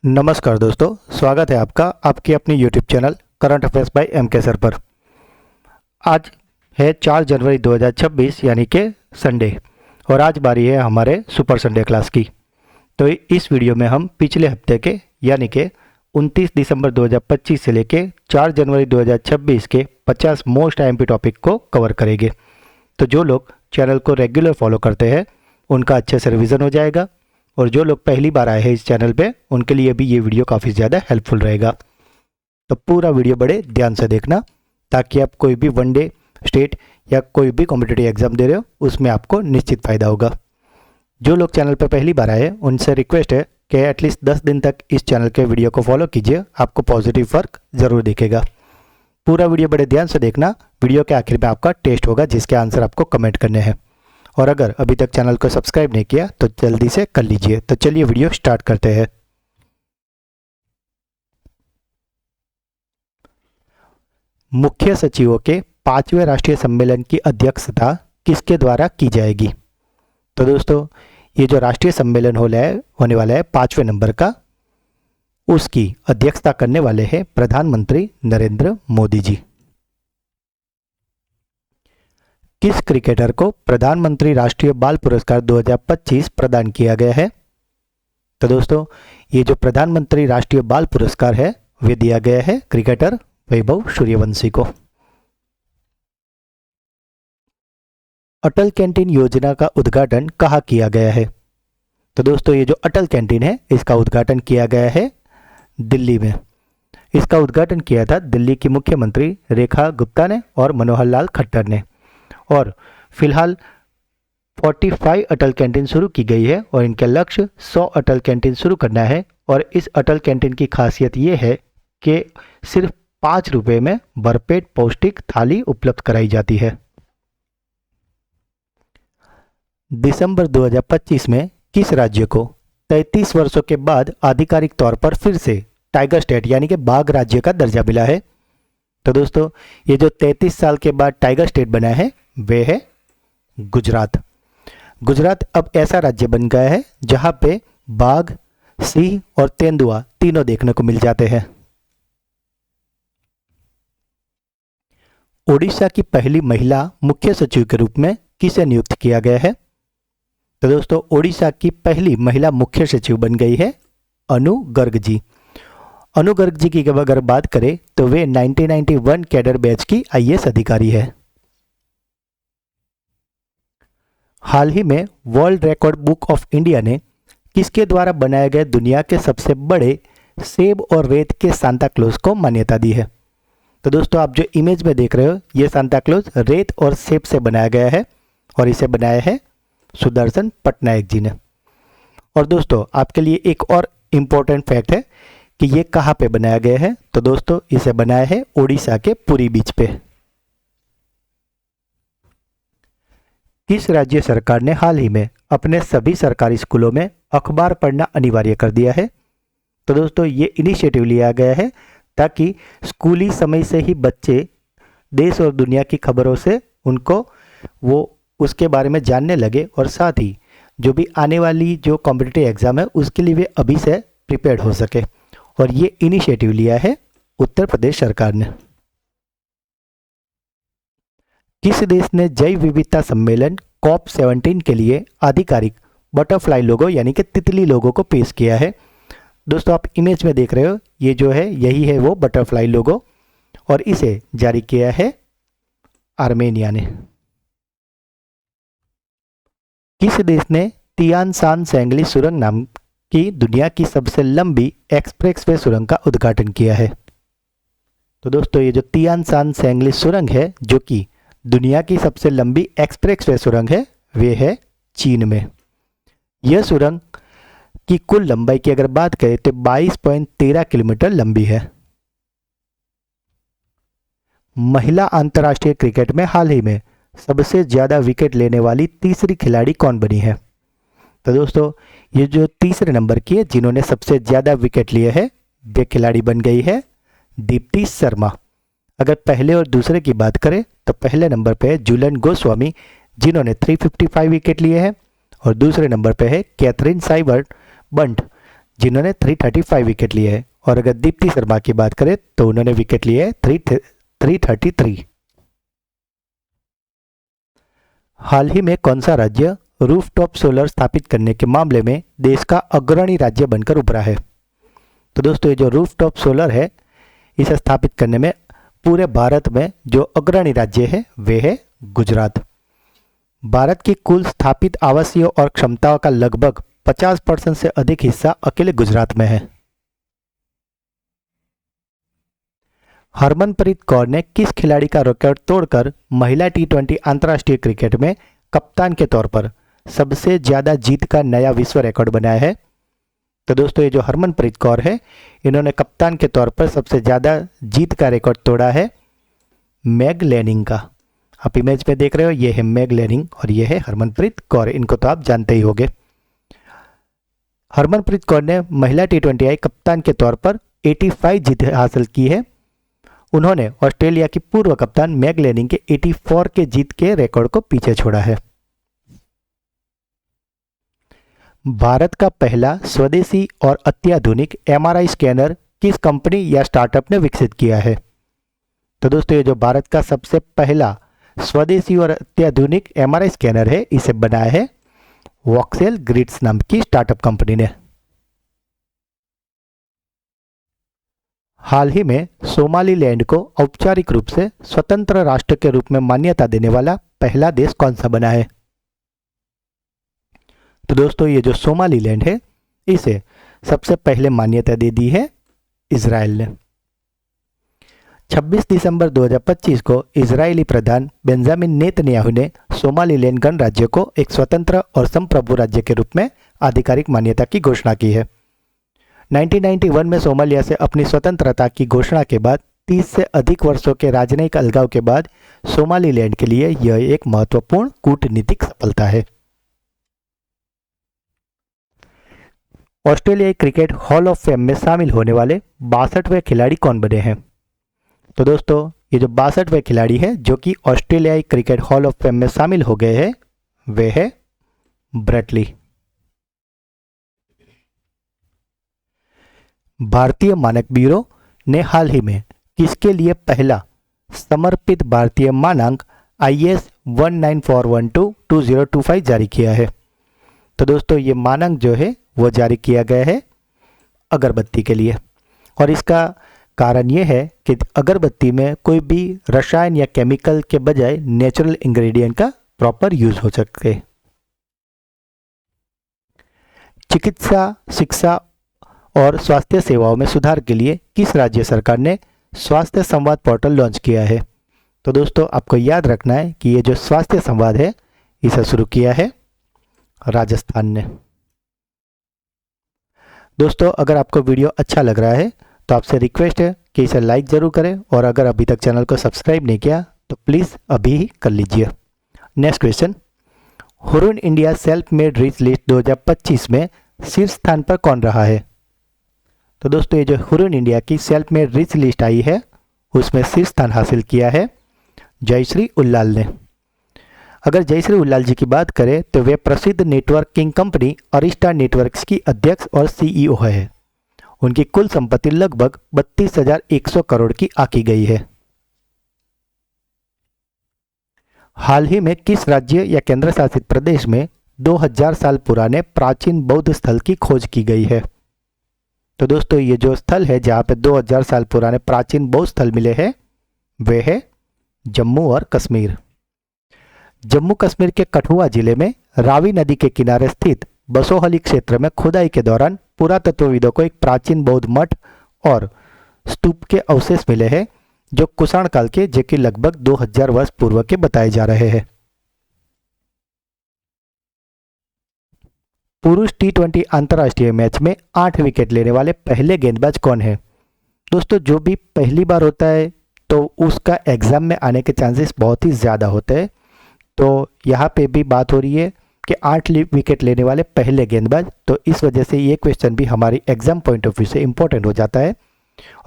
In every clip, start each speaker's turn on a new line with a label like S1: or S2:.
S1: नमस्कार दोस्तों, स्वागत है आपका आपके अपनी YouTube channel current affairs by M K sir पर। आज है 4 जनवरी 2026 यानी कि संडे, और आज बारी है हमारे सुपर संडे क्लास की। तो इस वीडियो में हम पिछले हफ्ते के यानी कि 29 दिसंबर 2025 से लेके 4 जनवरी 2026 के 50 मोस्ट आईएमपी टॉपिक को कवर करेंगे। तो जो लोग चैनल को रेगुलर फॉलो करते हैं उनका अच्छे से रिवीजन हो जाएगा, और जो लोग पहली बार आए हैं इस चैनल पे उनके लिए भी ये वीडियो काफ़ी ज़्यादा हेल्पफुल रहेगा। तो पूरा वीडियो बड़े ध्यान से देखना, ताकि आप कोई भी वनडे, स्टेट या कोई भी कॉम्पिटिटिव एग्जाम दे रहे हो उसमें आपको निश्चित फ़ायदा होगा। जो लोग चैनल पर पहली बार आए उनसे रिक्वेस्ट है कि एटलीस्ट 10 दिन तक इस चैनल के वीडियो को फॉलो कीजिए, आपको पॉजिटिव फ़र्क ज़रूर दिखेगा। पूरा वीडियो बड़े ध्यान से देखना, वीडियो के आखिर में आपका टेस्ट होगा जिसके आंसर आपको कमेंट करने हैं। और अगर अभी तक चैनल को सब्सक्राइब नहीं किया तो जल्दी से कर लीजिए। तो चलिए वीडियो स्टार्ट करते हैं। मुख्य सचिवों के 5वें राष्ट्रीय सम्मेलन की अध्यक्षता किसके द्वारा की जाएगी? तो दोस्तों, ये जो राष्ट्रीय सम्मेलन होने वाला है 5वें नंबर का, उसकी अध्यक्षता करने वाले हैं प्रधानमंत्री नरेंद्र मोदी जी। किस क्रिकेटर को प्रधानमंत्री राष्ट्रीय बाल पुरस्कार 2025 प्रदान किया गया है? तो दोस्तों, ये जो प्रधानमंत्री राष्ट्रीय बाल पुरस्कार है वे दिया गया है क्रिकेटर वैभव सूर्यवंशी को। अटल कैंटीन योजना का उद्घाटन कहाँ किया गया है? तो दोस्तों, ये जो अटल कैंटीन है इसका उद्घाटन किया गया है दिल्ली में। इसका उद्घाटन किया था दिल्ली की मुख्यमंत्री रेखा गुप्ता ने और मनोहर लाल खट्टर ने। और फिलहाल 45 अटल कैंटीन शुरू की गई है और इनका लक्ष्य 100 अटल कैंटीन शुरू करना है। और इस अटल कैंटीन की खासियत ये है कि सिर्फ 5 रुपये में भरपेट पौष्टिक थाली उपलब्ध कराई जाती है। दिसंबर 2025 में किस राज्य को 33 वर्षों के बाद आधिकारिक तौर पर फिर से टाइगर स्टेट यानी कि बाघ राज्य का दर्जा मिला है? तो दोस्तों, ये जो 33 साल के बाद टाइगर स्टेट बना है वे है गुजरात। गुजरात अब ऐसा राज्य बन गया है जहां पे बाघ, सिंह और तेंदुआ तीनों देखने को मिल जाते हैं। ओडिशा की पहली महिला मुख्य सचिव के रूप में किसे नियुक्त किया गया है? तो दोस्तों, ओडिशा की पहली महिला मुख्य सचिव बन गई है अनु गर्ग जी। अनु गर्ग जी की अगर बात करें तो वे 1991 कैडर बैच की आईएएस अधिकारी है। हाल ही में world record book of India ने किसके द्वारा बनाए गए दुनिया के सबसे बड़े सेब और रेत के सांता क्लॉज को मान्यता दी है? तो दोस्तों, आप जो इमेज में देख रहे हो ये सांता क्लॉज रेत और सेब से बनाया गया है और इसे बनाया है सुदर्शन पटनायक जी ने। और दोस्तों, आपके लिए एक और इम्पोर्टेंट फैक्ट है कि ये कहाँ पे बनाया गया है। तो दोस्तों, इसे बनाया है ओडिशा के पुरी बीच पे। किस राज्य सरकार ने हाल ही में अपने सभी सरकारी स्कूलों में अखबार पढ़ना अनिवार्य कर दिया है? तो दोस्तों, ये इनिशिएटिव लिया गया है ताकि स्कूली समय से ही बच्चे देश और दुनिया की खबरों से वो उसके बारे में जानने लगे, और साथ ही जो भी आने वाली जो कॉम्पिटिटिव एग्जाम है उसके लिए वे अभी से प्रिपेयर्ड हो सके। और ये इनिशिएटिव लिया है उत्तर प्रदेश सरकार ने। किस देश ने जैव विविधता सम्मेलन COP17 के लिए आधिकारिक बटरफ्लाई लोगो यानी कि तितली लोगो को पेश किया है? दोस्तों, आप इमेज में देख रहे हो ये जो है यही है वो बटरफ्लाई लोगो, और इसे जारी किया है आर्मेनिया ने। किस देश ने तियान सान सेंगली सुरंग नाम की दुनिया की सबसे लंबी एक्सप्रेसवे सुरंग का उद्घाटन किया है? तो दोस्तों, ये जो तियान सान सेंगली सुरंग है जो कि दुनिया की सबसे लंबी एक्सप्रेसवे सुरंग है वे है चीन में। यह सुरंग की कुल लंबाई की अगर बात करें तो 22.13 किलोमीटर लंबी है। महिला अंतर्राष्ट्रीय क्रिकेट में हाल ही में सबसे ज्यादा विकेट लेने वाली तीसरी खिलाड़ी कौन बनी है? तो दोस्तों, ये जो तीसरे नंबर की है जिन्होंने सबसे ज्यादा विकेट लिए है वे खिलाड़ी बन गई है दीप्ति शर्मा। अगर पहले और दूसरे की बात करें तो पहले नंबर पे है जुलन गोस्वामी जिन्होंने 355 विकेट लिए हैं, और दूसरे नंबर पे है कैथरीन साइबर्ट बंट जिन्होंने 335 विकेट लिए हैं। और अगर दीप्ति शर्मा की बात करें तो उन्होंने विकेट लिए है 333। हाल ही में कौन सा राज्य रूफटॉप सोलर स्थापित करने के मामले में देश का अग्रणी राज्य बनकर उभरा है? तो दोस्तों ये जो रूफटॉप सोलर है इसे स्थापित करने में पूरे भारत में जो अग्रणी राज्य है वे है गुजरात। भारत की कुल स्थापित आवासीय और क्षमताओं का लगभग 50% से अधिक हिस्सा अकेले गुजरात में है। हरमनप्रीत कौर ने किस खिलाड़ी का रिकॉर्ड तोड़कर महिला टी20 अंतर्राष्ट्रीय क्रिकेट में कप्तान के तौर पर सबसे ज्यादा जीत का नया विश्व रिकॉर्ड बनाया है? तो दोस्तों ये जो हरमनप्रीत कौर है इन्होंने कप्तान के तौर पर सबसे ज़्यादा जीत का रिकॉर्ड तोड़ा है मैग लैनिंग का। आप इमेज में देख रहे हो, ये है मैग लैनिंग और ये है हरमनप्रीत कौर, इनको तो आप जानते ही होंगे। हरमनप्रीत कौर ने महिला टी20 कप्तान के तौर पर 85 जीत हासिल की है। उन्होंने ऑस्ट्रेलिया की पूर्व कप्तान मैग लैनिंग के 84 के जीत के रिकॉर्ड को पीछे छोड़ा है। भारत का पहला स्वदेशी और अत्याधुनिक MRI स्कैनर किस कंपनी या स्टार्टअप ने विकसित किया है? तो दोस्तों ये जो भारत का सबसे पहला स्वदेशी और अत्याधुनिक MRI स्कैनर है इसे बनाया है वॉक्सेल ग्रिड्स नाम की स्टार्टअप कंपनी ने। हाल ही में सोमालीलैंड को औपचारिक रूप से स्वतंत्र राष्ट्र के रूप में मान्यता देने वाला पहला देश कौन सा बना है? तो दोस्तों ये जो सोमालीलैंड है इसे सबसे पहले मान्यता दे दी है इजराइल ने। 26 दिसंबर 2025 को इजरायली प्रधान बेंजामिन नेतन्याहू ने सोमालीलैंड गणराज्य को एक स्वतंत्र और संप्रभु राज्य के रूप में आधिकारिक मान्यता की घोषणा की है। 1991 में सोमालिया से अपनी स्वतंत्रता की घोषणा के बाद 30 से अधिक वर्षों के राजनयिक अलगाव के बाद सोमालीलैंड के लिए यह एक महत्वपूर्ण कूटनीतिक सफलता है। ऑस्ट्रेलियाई क्रिकेट हॉल ऑफ फेम में शामिल होने वाले 62वें खिलाड़ी कौन बने हैं? तो दोस्तों ये जो 62वें खिलाड़ी है जो कि ऑस्ट्रेलियाई क्रिकेट हॉल ऑफ फेम में शामिल हो गए हैं वे है ब्रेट ली। भारतीय मानक ब्यूरो ने हाल ही में किसके लिए पहला समर्पित भारतीय मानक IS 19412-2025 जारी किया है? तो दोस्तों ये मानक जो है वो जारी किया गया है अगरबत्ती के लिए और इसका कारण ये है कि अगरबत्ती में कोई भी रसायन या केमिकल के बजाय नेचुरल इंग्रेडिएंट का प्रॉपर यूज हो सके। चिकित्सा, शिक्षा और स्वास्थ्य सेवाओं में सुधार के लिए किस राज्य सरकार ने स्वास्थ्य संवाद पोर्टल लॉन्च किया है? तो दोस्तों आपको याद रखना है कि ये जो स्वास्थ्य संवाद है इसे शुरू किया है राजस्थान ने। दोस्तों अगर आपको वीडियो अच्छा लग रहा है तो आपसे रिक्वेस्ट है कि इसे लाइक ज़रूर करें और अगर अभी तक चैनल को सब्सक्राइब नहीं किया तो प्लीज़ अभी ही कर लीजिए। Next question, Hurun India self made rich list 2025 में शीर्ष स्थान पर कौन रहा है? तो दोस्तों ये जो हुरुन इंडिया की सेल्फ मेड रिच लिस्ट आई है उसमें शीर्ष स्थान हासिल किया है जयश्री उल्लाल ने। अगर जयश्री उल्लाल जी की बात करें तो वे प्रसिद्ध नेटवर्किंग कंपनी अरिस्टा नेटवर्क्स की अध्यक्ष और CEO है। उनकी कुल संपत्ति लगभग 32,100 करोड़ की आंकी गई है। हाल ही में किस राज्य या केंद्र शासित प्रदेश में 2000 साल पुराने प्राचीन बौद्ध स्थल की खोज की गई है? तो दोस्तों ये जो स्थल है जहां पे 2000 साल पुराने प्राचीन बौद्ध स्थल मिले हैं वे है जम्मू और कश्मीर। जम्मू कश्मीर के कठुआ जिले में रावी नदी के किनारे स्थित बसोहली क्षेत्र में खुदाई के दौरान पुरातत्वविदों को एक प्राचीन बौद्ध मठ और स्तूप के अवशेष मिले हैं जो कुषाण काल के जो कि लगभग 2000 वर्ष पूर्व के बताए जा रहे हैं। पुरुष T20 अंतर्राष्ट्रीय मैच में 8 विकेट लेने वाले पहले गेंदबाज कौन है? दोस्तों जो भी पहली बार होता है तो उसका एग्जाम में आने के चांसेस बहुत ही ज़्यादा होते हैं। तो यहाँ पे भी बात हो रही है कि 8 विकेट लेने वाले पहले गेंदबाज, तो इस वजह से ये क्वेश्चन भी हमारी एग्जाम पॉइंट ऑफ व्यू से इम्पोर्टेंट हो जाता है।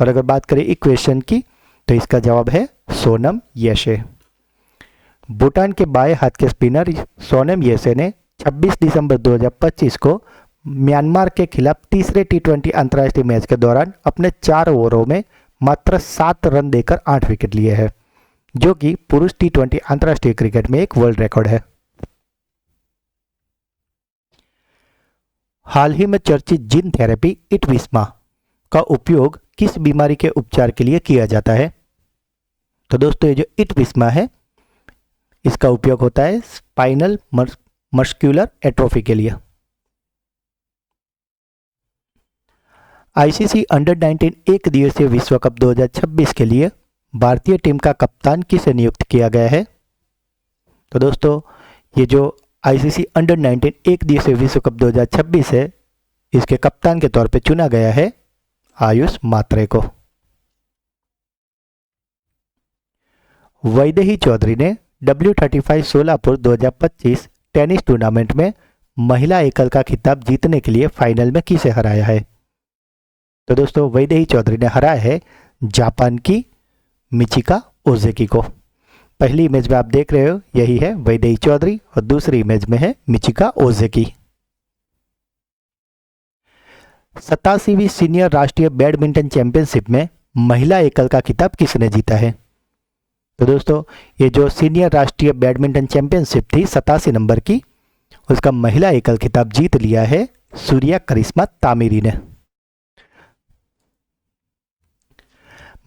S1: और अगर बात करें इक्वेशन की तो इसका जवाब है सोनम येशे। भूटान के बाएं हाथ के स्पिनर सोनम येशे ने 26 दिसंबर 2025 को म्यांमार के खिलाफ तीसरे टी20 अंतर्राष्ट्रीय मैच के दौरान अपने 4 ओवरों में मात्र 7 रन देकर 8 विकेट लिए हैं, जो कि पुरुष टी20 अंतर्राष्ट्रीय क्रिकेट में एक वर्ल्ड रिकॉर्ड है। हाल ही में चर्चित जीन थेरेपी इटविस्मा का उपयोग किस बीमारी के उपचार के लिए किया जाता है? तो दोस्तों ये जो इटविस्मा है इसका उपयोग होता है स्पाइनल मस्कुलर एट्रोफी के लिए। आईसीसी अंडर 19 एक दिवसीय विश्व कप 2026 के लिए भारतीय टीम का कप्तान किसे नियुक्त किया गया है? तो दोस्तों ये जो आईसीसी अंडर 19 एक दिवसीय विश्व कप 2026 है इसके कप्तान के तौर पे चुना गया है आयुष मात्रे को। वैदेही चौधरी ने W35 सोलापुर 2025 टेनिस टूर्नामेंट में महिला एकल का खिताब जीतने के लिए फाइनल में किसे हराया है? तो दोस्तों वैदेही चौधरी ने हराया है जापान की मिचिका ओजेकी को। पहली इमेज में आप देख रहे हो यही है वैदेही चौधरी और दूसरी इमेज में है मिचिका ओजेकी। 87वीं सीनियर राष्ट्रीय बैडमिंटन चैंपियनशिप में महिला एकल का खिताब किसने जीता है? तो दोस्तों ये जो सीनियर राष्ट्रीय बैडमिंटन चैंपियनशिप थी 87 नंबर की, उसका महिला एकल खिताब जीत लिया है सूर्या करिश्मा तामिरी ने।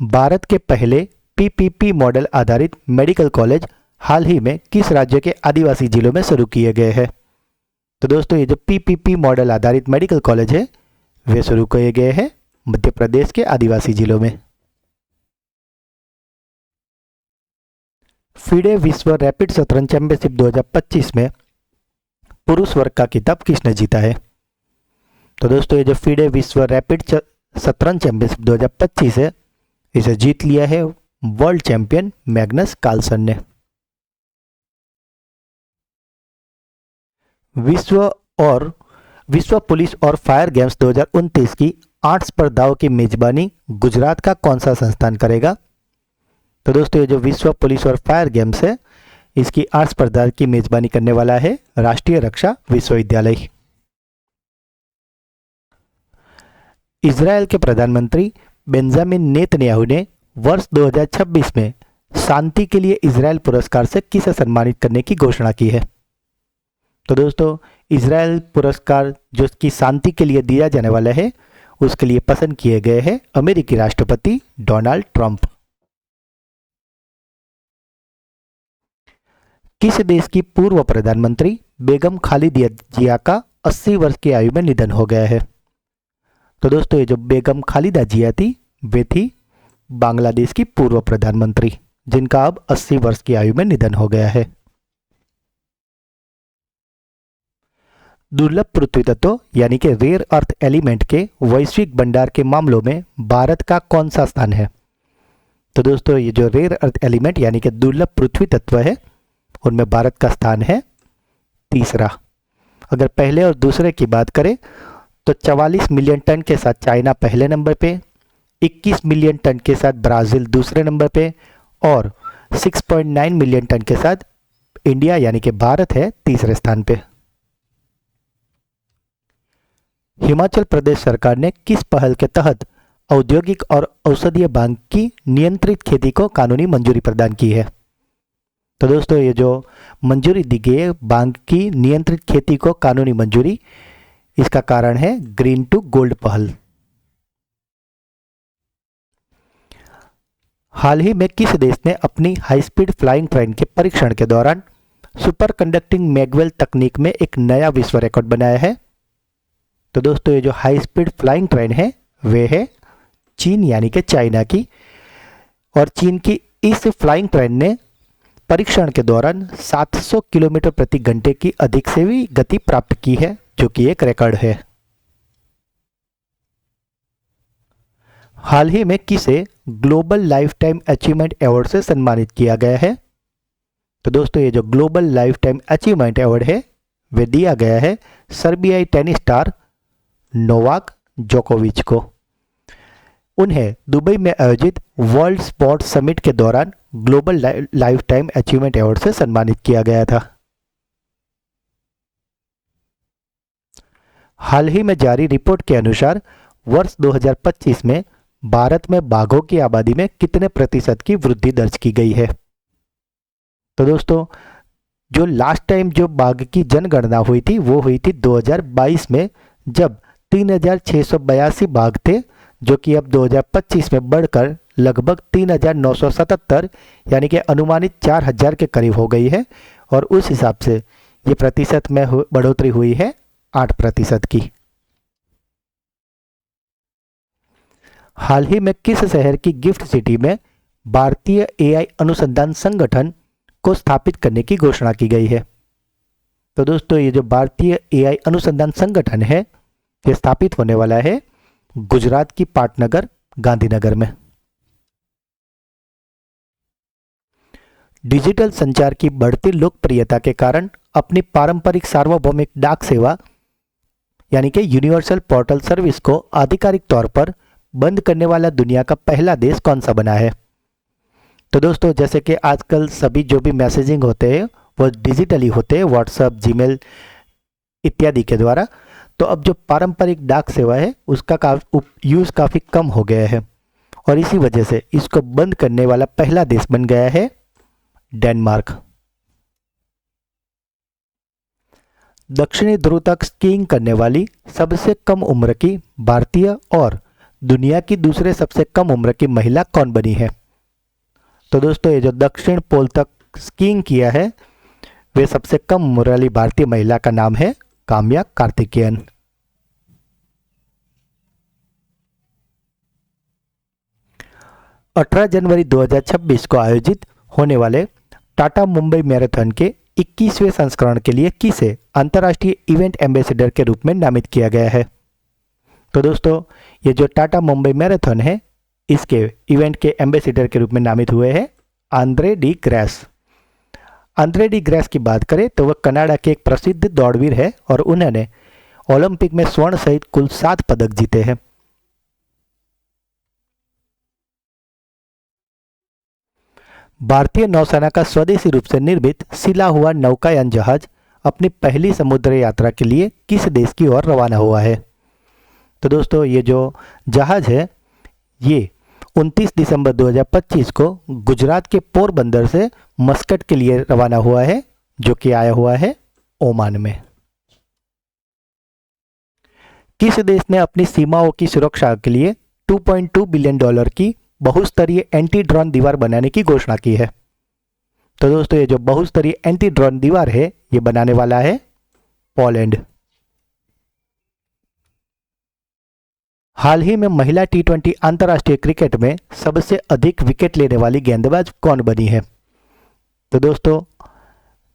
S1: भारत के पहले पीपीपी मॉडल आधारित मेडिकल कॉलेज हाल ही में किस राज्य के आदिवासी जिलों में शुरू किए गए हैं? तो दोस्तों ये जो पीपीपी मॉडल आधारित मेडिकल कॉलेज है वे शुरू किए गए हैं मध्य प्रदेश के आदिवासी जिलों में। फीडे विश्व रैपिड शतरंज चैंपियनशिप 2025 में पुरुष वर्ग का खिताब किसने जीता है? तो दोस्तों ये जो फीडे विश्व रैपिड शतरंज चैंपियनशिप 2025 है इसे जीत लिया है वर्ल्ड चैंपियन मैग्नस कार्लसन ने। विश्व पुलिस और फायर गेम्स 2029 की 8 स्पर्धाओं की मेजबानी गुजरात का कौन सा संस्थान करेगा? तो दोस्तों ये जो विश्व पुलिस और फायर गेम्स है इसकी 8 स्पर्धा की मेजबानी करने वाला है राष्ट्रीय रक्षा विश्वविद्यालय। इजरायल के प्रधानमंत्री बेंजामिन नेतन्याहू ने वर्ष 2026 में शांति के लिए इजरायल पुरस्कार से किसे सम्मानित करने की घोषणा की है? तो दोस्तों इजरायल पुरस्कार जो कि शांति के लिए दिया जाने वाला है उसके लिए पसंद किए गए हैं अमेरिकी राष्ट्रपति डोनाल्ड ट्रंप। किस देश की पूर्व प्रधानमंत्री बेगम खालिदा जिया का 80 वर्ष की आयु में निधन हो गया है? तो दोस्तों ये जो बेगम खालिदा जिया थी वे थी बांग्लादेश की पूर्व प्रधानमंत्री जिनका अब 80 वर्ष की आयु में निधन हो गया है। दुर्लभ पृथ्वी तत्व यानी कि रेयर अर्थ एलिमेंट के वैश्विक भंडार के मामलों में भारत का कौन सा स्थान है? तो दोस्तों ये जो रेयर अर्थ एलिमेंट यानी कि दुर्लभ पृथ्वी तत्व है उनमें भारत का स्थान है तीसरा। अगर पहले और दूसरे की बात करें तो 44 मिलियन टन के साथ चाइना पहले नंबर पे, 21 मिलियन टन के साथ ब्राज़ील दूसरे नंबर पे और 6.9 मिलियन टन के साथ इंडिया यानी कि भारत है तीसरे स्थान पे। हिमाचल प्रदेश सरकार ने किस पहल के तहत औद्योगिक और औषधीय भांग की नियंत्रित खेती को कानूनी मंजूरी प्रदान की है? तो दोस्तों ये जो मंजूरी दी गई है भांग की नियंत्रित खेती को कानूनी मंजूरी, इसका कारण है ग्रीन टू गोल्ड पहल। हाल ही में किस देश ने अपनी हाई स्पीड फ्लाइंग ट्रेन के परीक्षण के दौरान सुपर कंडक्टिंग मैगवेल तकनीक में एक नया विश्व रिकॉर्ड बनाया है? तो दोस्तों ये जो हाई स्पीड फ्लाइंग ट्रेन है वे है चीन यानी कि चाइना की, और चीन की इस फ्लाइंग ट्रेन ने परीक्षण के दौरान 700 किलोमीटर प्रति घंटे की अधिक से भी गति प्राप्त की है जो कि एक रिकॉर्ड है। हाल ही में किसे global life time achievement award से सम्मानित किया गया है? तो दोस्तों ये जो global life time achievement award है वे दिया गया है सर्बियाई टेनिस स्टार नोवाक जोकोविच को। उन्हें दुबई में आयोजित वर्ल्ड स्पोर्ट्स समिट के दौरान global life time achievement award से सम्मानित किया गया था। हाल ही में जारी रिपोर्ट के अनुसार वर्ष 2025 में भारत में बाघों की आबादी में कितने प्रतिशत की वृद्धि दर्ज की गई है? तो दोस्तों, जो लास्ट टाइम जो बाघ की जनगणना हुई थी वो हुई थी 2022 में, जब 3682 बाघ थे, जो कि अब 2025 में बढ़कर लगभग 3977 यानी कि अनुमानित 4000 के करीब हो गई है। और उस हिसाब से ये प्रतिशत में बढ़ोतरी हुई है 8% की। हाल ही में किस शहर की गिफ्ट सिटी में भारतीय एआई अनुसंधान संगठन को स्थापित करने की घोषणा की गई है? तो दोस्तों, ये जो भारतीय एआई अनुसंधान संगठन है ये स्थापित होने वाला है गुजरात की पाटनगर गांधीनगर में। डिजिटल संचार की बढ़ती लोकप्रियता के कारण अपनी पारंपरिक सार्वभौमिक डाक सेवा यानी कि यूनिवर्सल पोर्टल सर्विस को आधिकारिक तौर पर बंद करने वाला दुनिया का पहला देश कौन सा बना है? तो दोस्तों, जैसे कि आजकल सभी जो भी मैसेजिंग होते हैं वो डिजिटली होते हैं, व्हाट्सएप, जीमेल इत्यादि के द्वारा। तो अब जो पारंपरिक डाक सेवा है उसका यूज़ काफ़ी कम हो गया है और इसी वजह से इसको बंद करने वाला पहला देश बन गया है डेनमार्क। दक्षिणी ध्रुव तक स्कीइंग करने वाली सबसे कम उम्र की भारतीय और दुनिया की दूसरे सबसे कम उम्र की महिला कौन बनी है? तो दोस्तों, ये जो दक्षिण पोल तक स्कीइंग किया है वे सबसे कम उम्र वाली भारतीय महिला का नाम है काम्या कार्तिकेयन। जनवरी 2026 को आयोजित होने वाले टाटा मुंबई मैराथन के 21वें संस्करण के लिए किसे अंतर्राष्ट्रीय इवेंट एम्बेसडर के रूप में नामित किया गया है? तो दोस्तों, ये जो टाटा मुंबई मैराथन है इसके इवेंट के एम्बेसडर के रूप में नामित हुए हैं Andre D grace. Andre D grace की बात करें तो वह कनाडा के एक प्रसिद्ध दौड़वीर है और उन्होंने ओलंपिक में स्वर्ण सहित कुल 7 पदक जीते हैं। भारतीय नौसेना का स्वदेशी रूप से निर्मित सिला हुआ नौकायान जहाज अपनी पहली समुद्र यात्रा के लिए किस देश की ओर रवाना हुआ है? तो दोस्तों, ये जो जहाज है ये 29 दिसंबर 2025 को गुजरात के पोरबंदर से मस्कट के लिए रवाना हुआ है, जो कि आया हुआ है ओमान में। किस देश ने अपनी सीमाओं की सुरक्षा के लिए $2.2 बिलियन की बहुस्तरीय एंटी ड्रोन दीवार बनाने की घोषणा की है? तो दोस्तों, ये जो बहुस्तरीय एंटी ड्रोन दीवार है ये बनाने वाला है पोलैंड। हाल ही में महिला T20 अंतर्राष्ट्रीय क्रिकेट में सबसे अधिक विकेट लेने वाली गेंदबाज कौन बनी है? तो दोस्तों,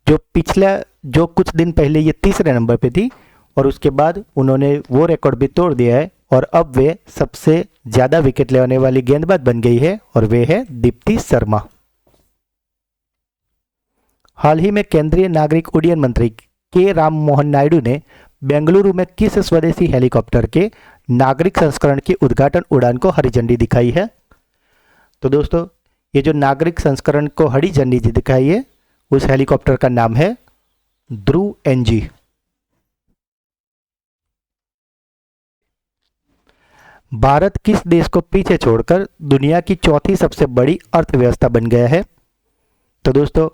S1: जो कुछ दिन पहले ये तीसरे नंबर पे थी और उसके बाद उन्होंने वो रिकॉर्ड भी तोड़ दिया है और अब वे सबसे ज़्यादा विकेट लेने वाली गेंदबाज बन गई है और वे है दीप्ति शर्मा। हाल ही में केंद्रीय नागरिक उड्डयन मंत्री के राम मोहन नायडू ने बेंगलुरु में किस स्वदेशी हेलीकॉप्टर के नागरिक संस्करण की उद्घाटन उड़ान को हरी झंडी दिखाई है? तो दोस्तों, ये जो नागरिक संस्करण को हरी झंडी दिखाई है उस हेलीकॉप्टर का नाम है ध्रुव NG। भारत किस देश को पीछे छोड़कर दुनिया की चौथी सबसे बड़ी अर्थव्यवस्था बन गया है? तो दोस्तों,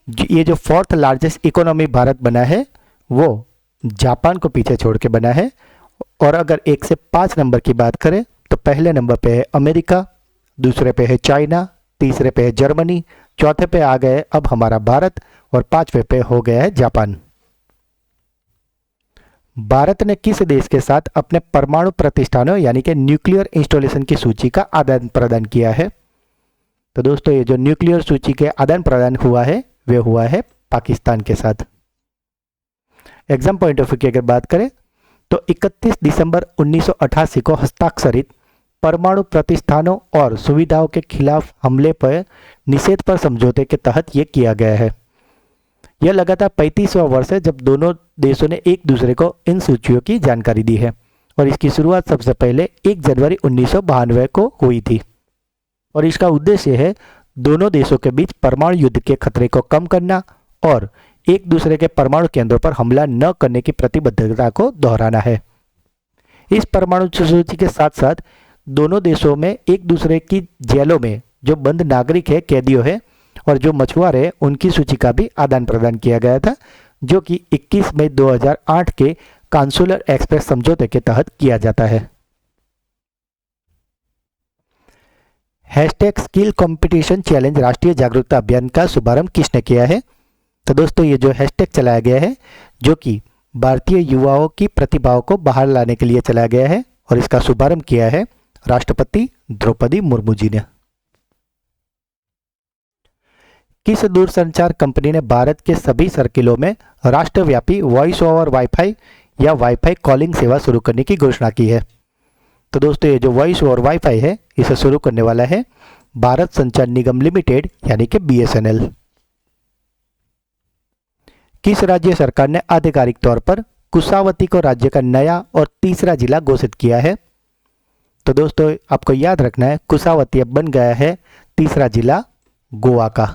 S1: ये जो 4th लार्जेस्ट इकोनॉमी भारत बना है वो जापान को पीछे छोड़ के बना है। और अगर 1 से 5 नंबर की बात करें तो पहले नंबर पे है अमेरिका, दूसरे पे है चाइना, तीसरे पे है जर्मनी, चौथे पे आ गए अब हमारा भारत और 5वें पे हो गया है जापान। भारत ने किस देश के साथ अपने परमाणु प्रतिष्ठानों यानी कि न्यूक्लियर इंस्टॉलेशन की सूची का आदान प्रदान किया है? तो दोस्तों, ये जो न्यूक्लियर सूची के आदान प्रदान हुआ है वे हुआ है पाकिस्तान के साथ। एग्जाम पॉइंट ऑफ व्यू की अगर बात करें तो 31 दिसंबर 1988 को हस्ताक्षरित परमाणु प्रतिष्ठानों और सुविधाओं के खिलाफ हमले पर निषेध पर समझौते के तहत यह किया गया है। यह लगातार 35वां वर्ष है जब दोनों देशों ने एक दूसरे को इन सूचियों की जानकारी दी है और इसकी शुरुआत सबसे पहले 1 जनवरी 1992 को हुई थी और इसका उद्देश्य है दोनों देशों के बीच परमाणु युद्ध के खतरे को कम करना और एक दूसरे के परमाणु केंद्रों पर हमला न करने की प्रतिबद्धता को दोहराना है। इस परमाणु सूची के साथ साथ दोनों देशों में एक दूसरे की जेलों में जो बंद नागरिक है, कैदियों है और जो मछुआरे हैं, उनकी सूची का भी आदान प्रदान किया गया था, जो कि 21 मई 2008 के कांसुलर एक्सप्रेस समझौते के तहत किया जाता है। हैशटैग स्किल कंपटीशन चैलेंज राष्ट्रीय जागरूकता अभियान का शुभारंभ किसने किया है? तो दोस्तों ये जो हैशटैग चलाया गया है, जो कि भारतीय युवाओं की प्रतिभाओं को बाहर लाने के लिए चलाया गया है और इसका शुभारंभ किया है राष्ट्रपति द्रौपदी मुर्मू जी ने। किस दूरसंचार कंपनी ने भारत के सभी सर्किलों में राष्ट्रव्यापी वॉइस ओवर वाईफाई या वाईफाई कॉलिंग सेवा शुरू करने की घोषणा की है? तो दोस्तों ये जो वॉइस ओवर वाईफाई है, इसे शुरू करने वाला है भारत संचार निगम लिमिटेड यानी कि BSNL। किस राज्य सरकार ने आधिकारिक तौर पर कुशावती को राज्य का नया और तीसरा जिला घोषित किया है? तो दोस्तों आपको याद रखना है, कुशावती अब बन गया है तीसरा जिला गोवा का।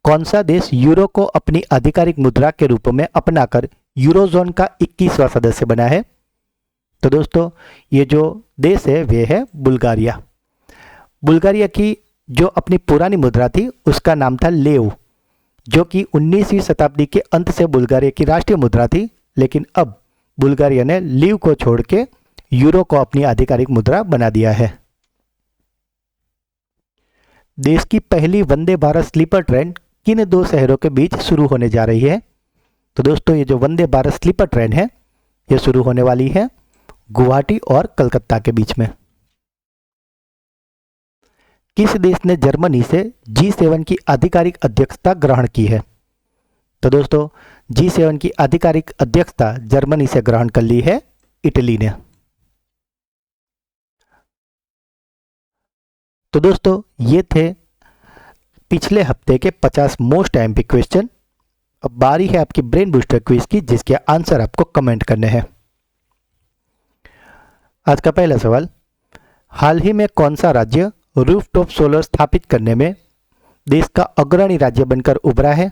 S1: कौन सा देश यूरो को अपनी आधिकारिक मुद्रा के रूप में अपनाकर यूरोजोन का 21वां सदस्य बना है? तो दोस्तों ये जो देश है वे है बुल्गारिया। बुल्गारिया की जो अपनी पुरानी मुद्रा थी उसका नाम था लेव, जो कि 19वीं शताब्दी के अंत से बुल्गारिया की राष्ट्रीय मुद्रा थी, लेकिन अब बुल्गारिया ने लीव को छोड़ के यूरो को अपनी आधिकारिक मुद्रा बना दिया है। देश की पहली वंदे भारत स्लीपर ट्रेन किन दो शहरों के बीच शुरू होने जा रही है? तो दोस्तों ये जो वंदे भारत स्लीपर ट्रेन है ये शुरू होने वाली है गुवाहाटी और कलकत्ता के बीच में। किस देश ने जर्मनी से G7 की आधिकारिक अध्यक्षता ग्रहण की है? तो दोस्तों G7 की आधिकारिक अध्यक्षता जर्मनी से ग्रहण कर ली है इटली ने। तो दोस्तों ये थे पिछले हफ्ते के 50 मोस्ट एमपी क्वेश्चन। अब बारी है आपकी ब्रेन बूस्टर क्विज की, जिसके आंसर आपको कमेंट करने हैं। आज का पहला सवाल, हाल ही में कौन सा राज्य रूफटॉप सोलर स्थापित करने में देश का अग्रणी राज्य बनकर उभरा है?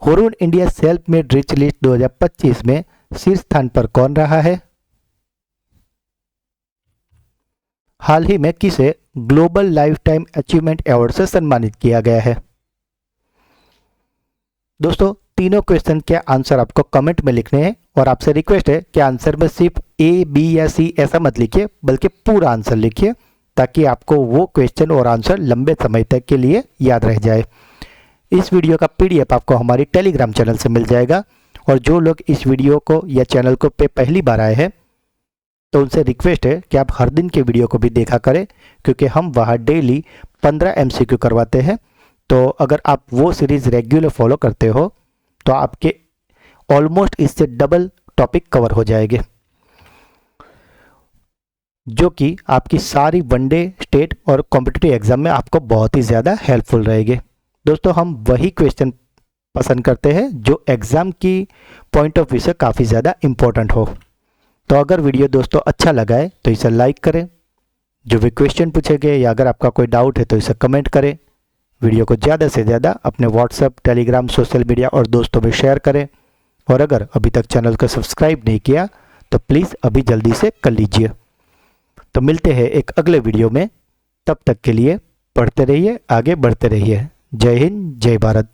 S1: Hurun India self made rich list 2025 में शीर्ष स्थान पर कौन रहा है? हाल ही में किसे global life time achievement award से सम्मानित किया गया है? दोस्तों तीनों क्वेश्चन के आंसर आपको कमेंट में लिखने हैं और आपसे रिक्वेस्ट है कि आंसर में सिर्फ A, B या C ऐसा मत लिखिए, बल्कि पूरा आंसर लिखिए, ताकि आपको वो क्वेश्चन और आंसर लंबे समय तक के लिए याद रह जाए। इस वीडियो का PDF आपको हमारी टेलीग्राम चैनल से मिल जाएगा, और जो लोग इस वीडियो को या चैनल को पे पहली बार आए हैं तो उनसे रिक्वेस्ट है कि आप हर दिन के वीडियो को भी देखा करें, क्योंकि हम वहाँ डेली 15 MCQ करवाते हैं। तो अगर आप वो सीरीज रेगुलर फॉलो करते हो तो आपके ऑलमोस्ट इससे डबल टॉपिक कवर हो जाएंगे, जो कि आपकी सारी वनडे, स्टेट और कॉम्पिटिटिव एग्जाम में आपको बहुत ही ज़्यादा हेल्पफुल रहेंगे। दोस्तों हम वही क्वेश्चन पसंद करते हैं जो एग्ज़ाम की पॉइंट ऑफ व्यू से काफ़ी ज़्यादा इम्पोर्टेंट हो। तो अगर वीडियो दोस्तों अच्छा लगा है तो इसे लाइक करें, जो भी क्वेश्चन पूछे गए या अगर आपका कोई डाउट है तो इसे कमेंट करें, वीडियो को ज़्यादा से ज़्यादा अपने व्हाट्सएप, टेलीग्राम, सोशल मीडिया और दोस्तों में शेयर करें, और अगर अभी तक चैनल को सब्सक्राइब नहीं किया तो प्लीज़ अभी जल्दी से कर लीजिए। तो मिलते हैं एक अगले वीडियो में, तब तक के लिए पढ़ते रहिए, आगे बढ़ते रहिए। जय हिंद, जय भारत।